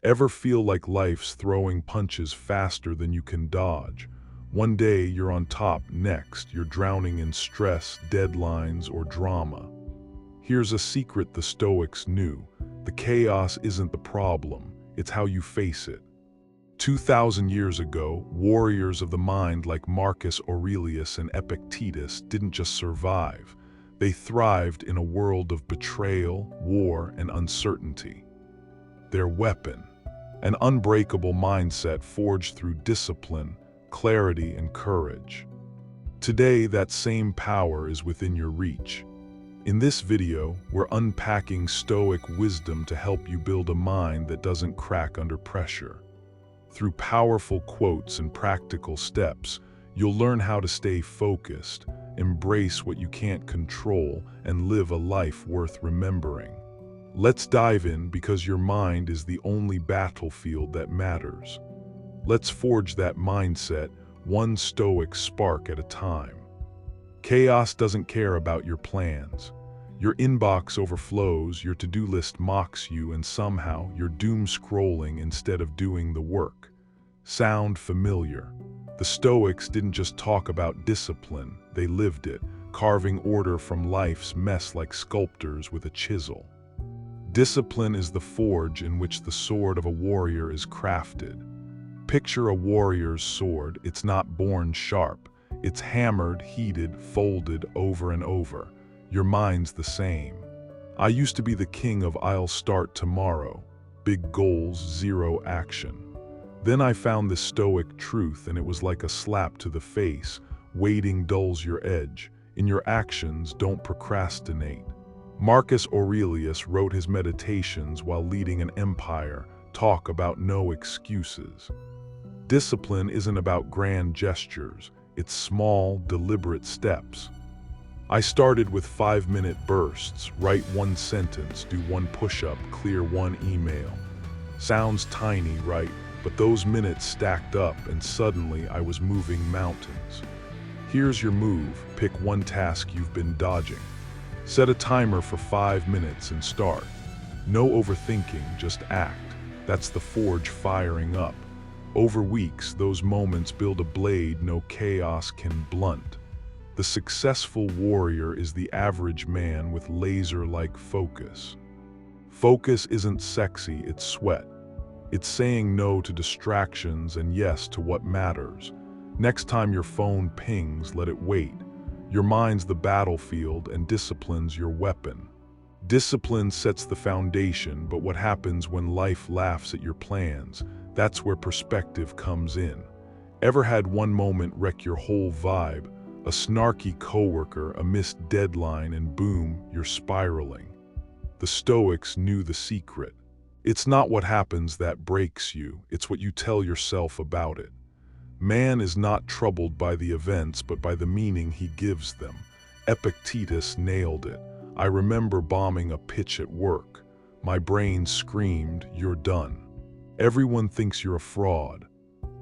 Ever feel like life's throwing punches faster than you can dodge? One day you're on top, next you're drowning in stress, deadlines, or drama. Here's a secret the Stoics knew. The chaos isn't the problem, it's how you face it. 2,000 years ago, warriors of the mind like Marcus Aurelius and Epictetus didn't just survive. They thrived in a world of betrayal, war, and uncertainty. Their weapon, an unbreakable mindset forged through discipline, clarity, and courage. Today, that same power is within your reach. In this video, we're unpacking Stoic wisdom to help you build a mind that doesn't crack under pressure. Through powerful quotes and practical steps, you'll learn how to stay focused, embrace what you can't control, and live a life worth remembering. Let's dive in because your mind is the only battlefield that matters. Let's forge that mindset, one Stoic spark at a time. Chaos doesn't care about your plans. Your inbox overflows, your to-do list mocks you, and somehow you're doom scrolling instead of doing the work. Sound familiar? The Stoics didn't just talk about discipline, they lived it, carving order from life's mess like sculptors with a chisel. Discipline is the forge in which the sword of a warrior is crafted. Picture a warrior's sword. It's not born sharp. It's hammered, heated, folded over and over. Your mind's the same. I used to be the king of I'll start tomorrow. Big goals, zero action. Then I found this Stoic truth, and it was like a slap to the face. Waiting dulls your edge. In your actions, don't procrastinate. Marcus Aurelius wrote his meditations while leading an empire. Talk about no excuses. Discipline isn't about grand gestures. It's small, deliberate steps. I started with 5-minute bursts. Write one sentence, do one push-up, clear one email. Sounds tiny, right? But those minutes stacked up, and suddenly I was moving mountains. Here's your move. Pick one task you've been dodging. Set a timer for 5 minutes and start. No overthinking, just act. That's the forge firing up. Over weeks, those moments build a blade no chaos can blunt. The successful warrior is the average man with laser-like focus. Focus isn't sexy, it's sweat. It's saying no to distractions and yes to what matters. Next time your phone pings, let it wait. Your mind's the battlefield and discipline's your weapon. Discipline sets the foundation, but what happens when life laughs at your plans? That's where perspective comes in. Ever had one moment wreck your whole vibe? A snarky coworker, a missed deadline, and boom, you're spiraling. The Stoics knew the secret. It's not what happens that breaks you, it's what you tell yourself about it. Man is not troubled by the events, but by the meaning he gives them. Epictetus nailed it. I remember bombing a pitch at work. My brain screamed, "You're done. Everyone thinks you're a fraud."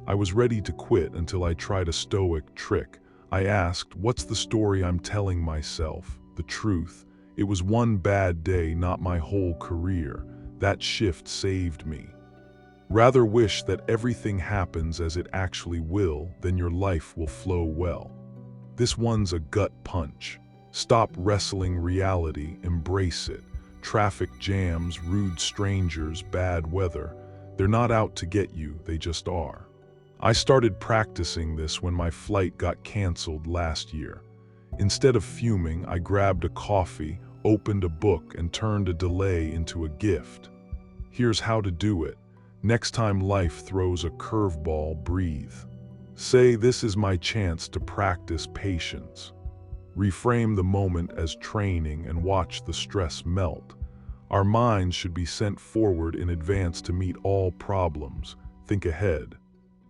I was ready to quit until I tried a Stoic trick. I asked, what's the story I'm telling myself? The truth. It was one bad day, not my whole career. That shift saved me. Rather wish that everything happens as it actually will, then your life will flow well. This one's a gut punch. Stop wrestling reality, embrace it. Traffic jams, rude strangers, bad weather. They're not out to get you, they just are. I started practicing this when my flight got canceled last year. Instead of fuming, I grabbed a coffee, opened a book, and turned a delay into a gift. Here's how to do it. Next time life throws a curveball, breathe. Say, this is my chance to practice patience. Reframe the moment as training and watch the stress melt. Our minds should be sent forward in advance to meet all problems. Think ahead.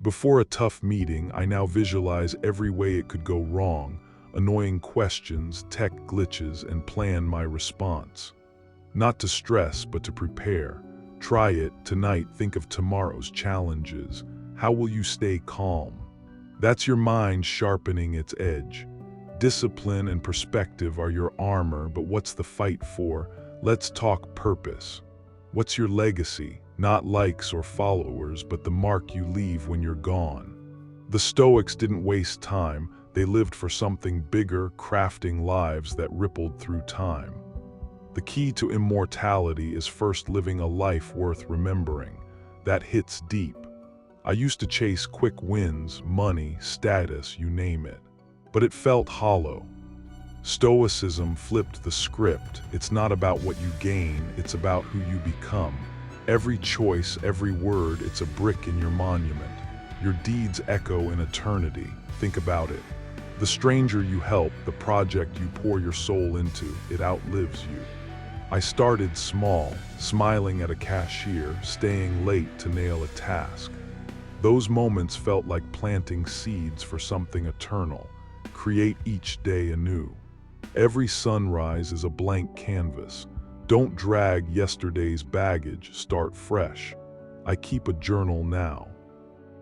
Before a tough meeting, I now visualize every way it could go wrong, annoying questions, tech glitches, and plan my response. Not to stress, but to prepare. Try it tonight. Think of tomorrow's challenges. How will you stay calm? That's your mind sharpening its edge. Discipline and perspective are your armor, but what's the fight for? Let's talk purpose. What's your legacy? Not likes or followers, but the mark you leave when you're gone. The Stoics didn't waste time, they lived for something bigger, crafting lives that rippled through time. The key to immortality is first living a life worth remembering. That hits deep. I used to chase quick wins, money, status, you name it. But it felt hollow. Stoicism flipped the script. It's not about what you gain, it's about who you become. Every choice, every word, it's a brick in your monument. Your deeds echo in eternity. Think about it. The stranger you help, the project you pour your soul into, it outlives you. I started small, smiling at a cashier, staying late to nail a task. Those moments felt like planting seeds for something eternal. Create each day anew. Every sunrise is a blank canvas. Don't drag yesterday's baggage, start fresh. I keep a journal now.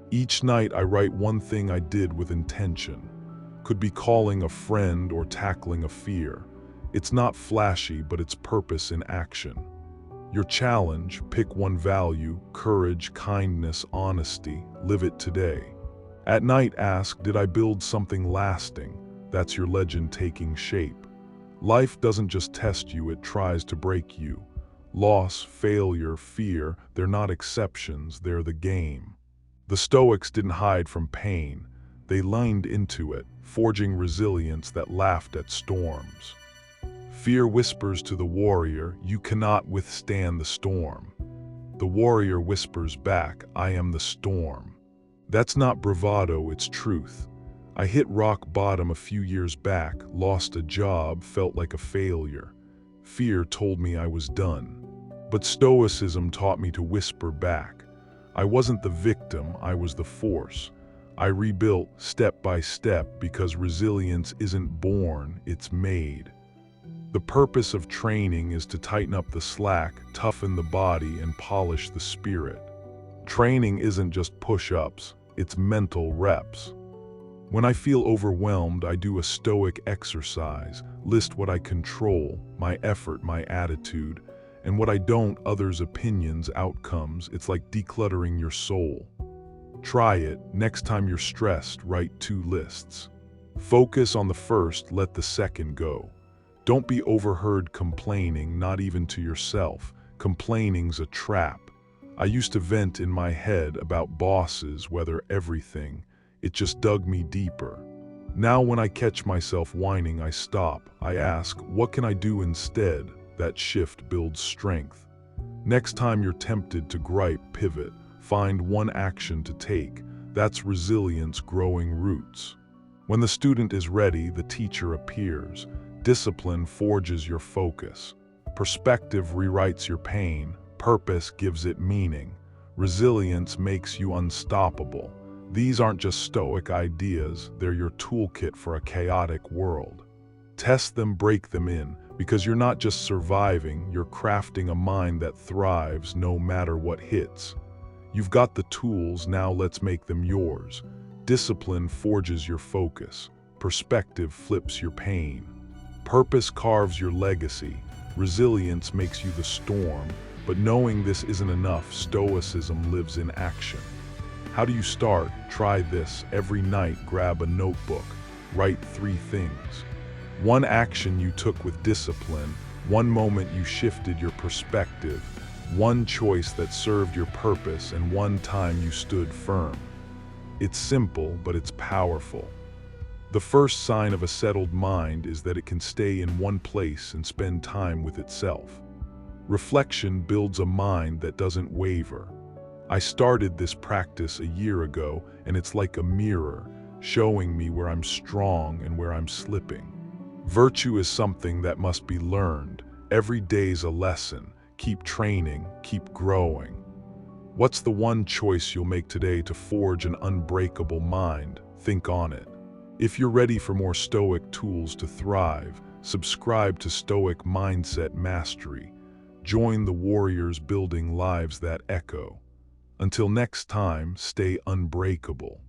Each night I write one thing I did with intention. Could be calling a friend or tackling a fear. It's not flashy, but it's purpose in action. Your challenge, pick one value, courage, kindness, honesty, live it today. At night ask, did I build something lasting? That's your legend taking shape. Life doesn't just test you, it tries to break you. Loss, failure, fear, they're not exceptions, they're the game. The Stoics didn't hide from pain. They leaned into it, forging resilience that laughed at storms. Fear whispers to the warrior, you cannot withstand the storm. The warrior whispers back, I am the storm. That's not bravado, it's truth. I hit rock bottom a few years back, lost a job, felt like a failure. Fear told me I was done. But Stoicism taught me to whisper back. I wasn't the victim, I was the force. I rebuilt step by step because resilience isn't born, it's made. The purpose of training is to tighten up the slack, toughen the body, and polish the spirit. Training isn't just push-ups, it's mental reps. When I feel overwhelmed, I do a Stoic exercise, list what I control, my effort, my attitude, and what I don't, others' opinions, outcomes. It's like decluttering your soul. Try it. Next time you're stressed, write 2 lists. Focus on the first, let the second go. Don't be overheard complaining, not even to yourself. Complaining's a trap. I used to vent in my head about bosses, weather, everything. It just dug me deeper. Now when I catch myself whining, I stop. I ask, what can I do instead? That shift builds strength. Next time you're tempted to gripe, pivot. Find one action to take. That's resilience growing roots. When the student is ready, the teacher appears. Discipline forges your focus. Perspective rewrites your pain. Purpose gives it meaning. Resilience makes you unstoppable. These aren't just Stoic ideas, they're your toolkit for a chaotic world. Test them, break them in, because you're not just surviving, you're crafting a mind that thrives no matter what hits. You've got the tools, now let's make them yours. Discipline forges your focus. Perspective flips your pain. Purpose carves your legacy. Resilience makes you the storm. But knowing this isn't enough, Stoicism lives in action. How do you start? Try this. Every night, grab a notebook. Write 3 things. 1 action you took with discipline, 1 moment you shifted your perspective, 1 choice that served your purpose, and 1 time you stood firm. It's simple, but it's powerful. The first sign of a settled mind is that it can stay in one place and spend time with itself. Reflection builds a mind that doesn't waver. I started this practice a year ago, and it's like a mirror, showing me where I'm strong and where I'm slipping. Virtue is something that must be learned. Every day's a lesson. Keep training, keep growing. What's the one choice you'll make today to forge an unbreakable mind? Think on it. If you're ready for more Stoic tools to thrive, subscribe to Stoic Mindset Mastery. Join the warriors building lives that echo. Until next time, stay unbreakable.